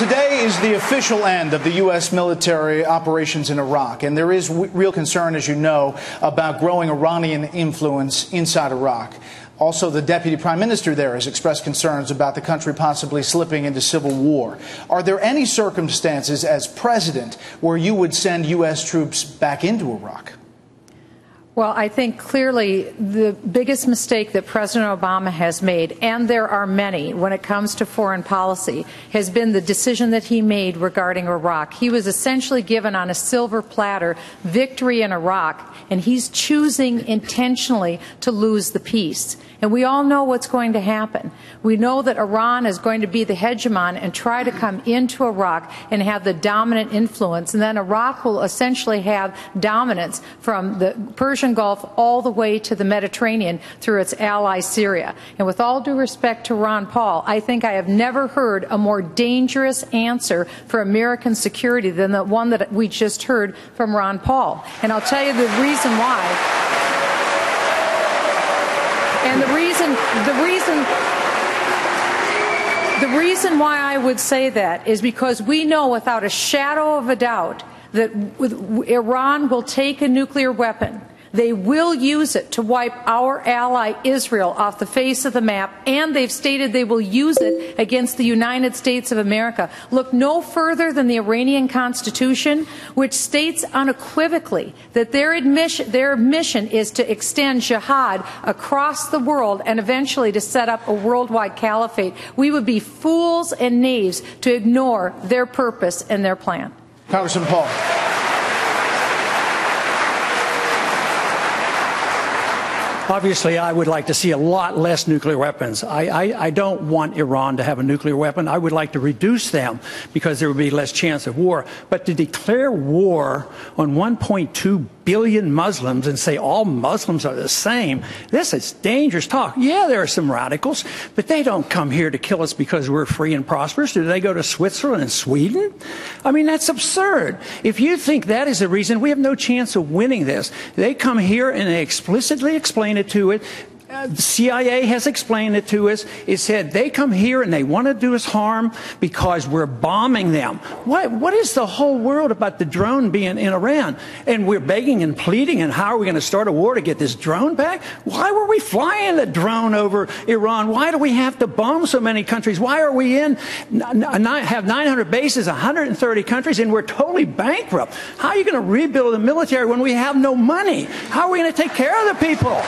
Today is the official end of the U.S. military operations in Iraq, and there is real concern, as you know, about growing Iranian influence inside Iraq. Also, the deputy prime minister there has expressed concerns about the country possibly slipping into civil war. Are there any circumstances as president where you would send U.S. troops back into Iraq? Well, I think clearly the biggest mistake that President Obama has made, and there are many when it comes to foreign policy, has been the decision that he made regarding Iraq. He was essentially given on a silver platter victory in Iraq, and he's choosing intentionally to lose the peace. And we all know what's going to happen. We know that Iran is going to be the hegemon and try to come into Iraq and have the dominant influence. And then Iraq will essentially have dominance from the Persian Gulf all the way to the Mediterranean through its ally Syria. And with all due respect to Ron Paul, I think I have never heard a more dangerous answer for American security than the one that we just heard from Ron Paul. And I'll tell you the reason why. And the reason why I would say that is because we know without a shadow of a doubt that Iran will take a nuclear weapon. They will use it to wipe our ally Israel off the face of the map, and they've stated they will use it against the United States of America. Look no further than the Iranian Constitution, which states unequivocally that their mission is to extend jihad across the world and eventually to set up a worldwide caliphate. We would be fools and knaves to ignore their purpose and their plan. Congressman Paul. Obviously, I would like to see a lot less nuclear weapons. I don't want Iran to have a nuclear weapon. I would like to reduce them because there would be less chance of war. But to declare war on 1.2 billion Muslims and say all Muslims are the same, this is dangerous talk. Yeah, there are some radicals, but they don't come here to kill us because we're free and prosperous. Do they go to Switzerland and Sweden? I mean, that's absurd. If you think that is the reason, we have no chance of winning this. They come here and they explicitly explain it to it. The CIA has explained it to us. It said they come here and they want to do us harm because we're bombing them. What is the whole world about the drone being in Iran? And we're begging and pleading, and how are we going to start a war to get this drone back? Why were we flying the drone over Iran? Why do we have to bomb so many countries? Why are we have 900 bases, 130 countries, and we're totally bankrupt? How are you going to rebuild the military when we have no money? How are we going to take care of the people?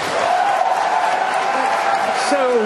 So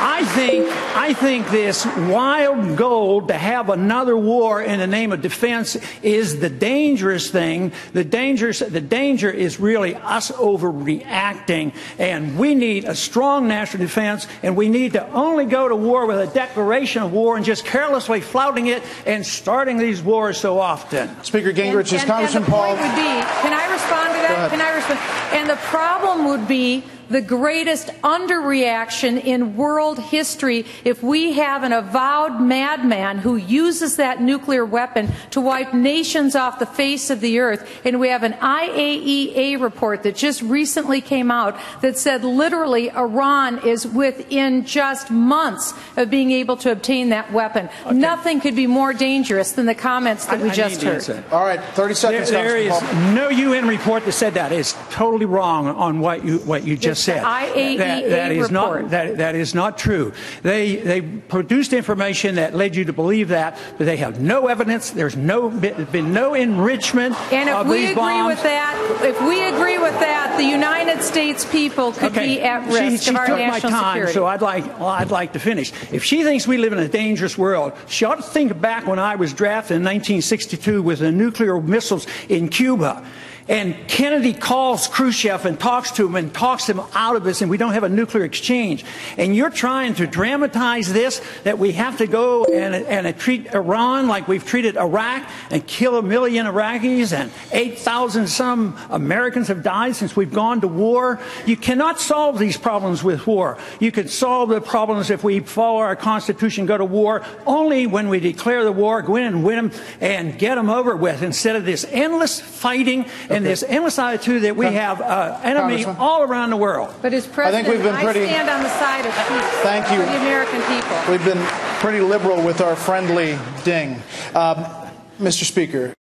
I think this wild goal to have another war in the name of defense is the dangerous thing. The danger is really us overreacting, and we need a strong national defense, and we need to only go to war with a declaration of war and just carelessly flouting it and starting these wars so often. Speaker Gingrich, is Congressman Paul. Can I respond to that? Can I respond? And the problem would be the greatest underreaction in world history if we have an avowed madman who uses that nuclear weapon to wipe nations off the face of the earth. And we have an IAEA report that just recently came out that said literally Iran is within just months of being able to obtain that weapon. Okay. Nothing could be more dangerous than the comments that we just heard. All right, 30 seconds. There is no UN report that said that. It's totally wrong on what you just said. IAEA report. That is not true. They produced information that led you to believe that, but they have no evidence. There's been no enrichment of these bombs. If we agree with that, the United States people could be at risk of our national security. So I'd like to finish. If she thinks we live in a dangerous world, she ought to think back when I was drafted in 1962 with the nuclear missiles in Cuba. And Kennedy calls Khrushchev and talks to him and talks him out of this, and we don't have a nuclear exchange. And you're trying to dramatize this, that we have to go and treat Iran like we've treated Iraq and kill 1 million Iraqis, and 8,000 some Americans have died since we've gone to war. You cannot solve these problems with war. You can solve the problems if we follow our Constitution, go to war, only when we declare the war, go in and win them and get them over with, instead of this endless fighting and this endless attitude that we have enemy all around the world. But as president, I stand on the side of peace. Thank you. For the American people. We've been pretty liberal with our friendly ding. Mr. Speaker.